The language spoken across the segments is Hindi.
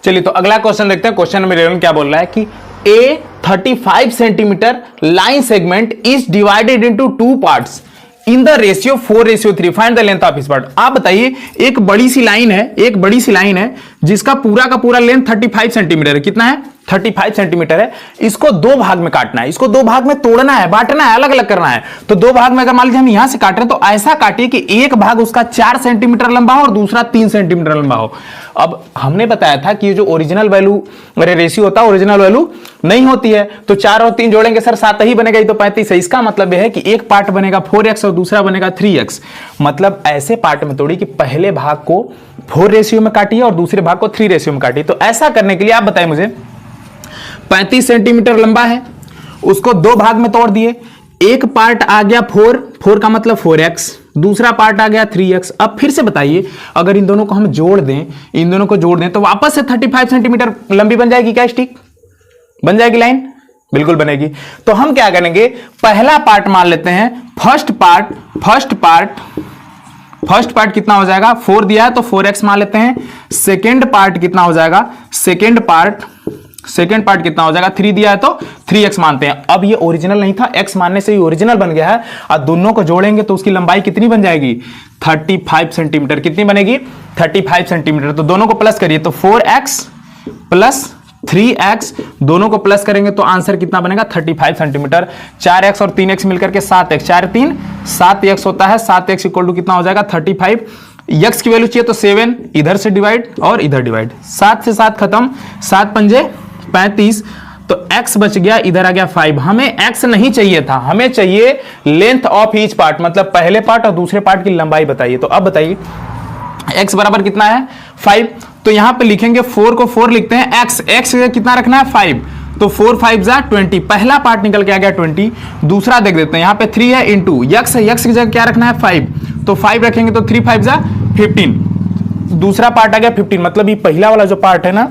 चलिए तो अगला क्वेश्चन देखते हैं। क्वेश्चन नंबर 11 क्या बोल रहा है कि ए 35 centimetre line segment is divided into 2 parts in the ratio 4:3, find the length of each part. आप बताइए, एक बड़ी सी लाइन है जिसका पूरा का पूरा लेंथ 35 सेंटीमीटर है। कितना है? 35 सेंटीमीटर है। इसको दो भाग में काटना है, इसको दो भाग में तोड़ना है, बांटना है, अलग अलग करना है। तो दो भाग में अगर मान लीजिए हम यहां से काट रहे हैं तो ऐसा काटिए कि एक भाग उसका 4 सेंटीमीटर लंबा हो और दूसरा 3 सेंटीमीटर लंबा हो। अब हमने बताया था कि जो ओरिजिनल वैल्यू रेशियो होता है ओरिजिनल वैल्यू नहीं होती है, तो 4 और 3 जोड़ेंगे सर 7 ही बनेगा, ये तो 35 है। इसका मतलब यह है कि एक पार्ट बनेगा 4x और दूसरा बनेगा 3x। मतलब ऐसे पार्ट में तोड़ी कि पहले भाग को 4 रेशियो में काटिए और दूसरे भाग को 3 रेशियो में काटिए। तो ऐसा करने के लिए आप बताइए मुझे, 35 सेंटीमीटर लंबा है, उसको दो भाग में तोड़ दिए। एक पार्ट आ गया 4 का मतलब 4x, दूसरा पार्ट आ गया 3x। अब फिर से बताइए, अगर इन दोनों को हम जोड़ दें, तो वापस से 35 सेंटीमीटर लंबी बन जाएगी क्या? स्टिक बन जाएगी, लाइन बिल्कुल बनेगी। तो हम क्या करेंगे, पहला पार्ट मान लेते हैं, फर्स्ट पार्ट कितना हो जाएगा? 4 दिया है तो 4x मान लेते हैं। सेकेंड पार्ट कितना हो जाएगा? सेकेंड पार्ट कितना हो जाएगा? 3 दिया है तो 3x मानते हैं। अब ये ओरिजिनल नहीं था, x मानने से ही ओरिजिनल बन गया है। और दोनों को जोड़ेंगे तो उसकी लंबाई कितनी बन जाएगी? 35 सेंटीमीटर। कितनी बनेगी? 35 सेंटीमीटर। तो दोनों को प्लस करिए तो 4x प्लस 3x, दोनों को प्लस करेंगे तो आंसर कितना बनेगा? 35 सेंटीमीटर। 4x और 3x मिलकर के 7x, 4 3 7x होता है। 7x इक्वल टू कितना हो जाएगा? 35। x की वैल्यू चाहिए तो 7 इधर से डिवाइड और इधर डिवाइड, 7 से 7 खत्म, 7 पंजे 35। तो x बच गया, इधर आ गया 5। हमें x नहीं चाहिए था, हमें चाहिए लेंथ ऑफ ईच पार्ट, मतलब पहले पार्ट और दूसरे पार्ट की लंबाई बताइए। तो अब बताइए x बराबर कितना है? 5। तो यहां पे लिखेंगे 4 को 4 लिखते हैं, x कितना रखना है? 5। तो 4 5 जा 20, पहला पार्ट निकल के आ गया 20। दूसरा देख देते हैं, यहां पे 3 है इंटू x की जगह क्या रखना है? 5। तो 5 रखेंगे तो 3 5 जा 15। दूसरा पार्ट आ गया 15, मतलब ये पहला वाला जो पार्ट है ना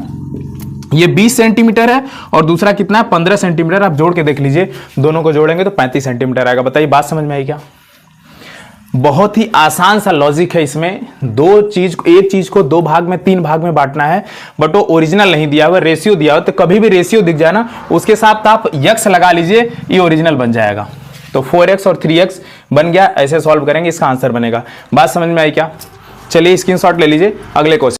ये 20 सेंटीमीटर है और दूसरा कितना है? 15 सेंटीमीटर। आप जोड़ के देख लीजिए, दोनों को जोड़ेंगे तो 35 सेंटीमीटर आएगा। बताइए बात समझ में आई क्या? बहुत ही आसान सा लॉजिक है इसमें। एक चीज को दो भाग में 3 भाग में बांटना है, बट वो ओरिजिनल नहीं दिया हुआ, रेशियो दिया हुआ। तो कभी भी रेशियो दिख जाए ना, उसके साथ आप x लगा लीजिए, ये ओरिजिनल बन जाएगा। तो 4x और 3x बन गया। ऐसे सॉल्व करेंगे, इसका आंसर बनेगा। बात समझ में आई क्या? चलिए स्क्रीनशॉट ले लीजिए, अगले क्वेश्चन।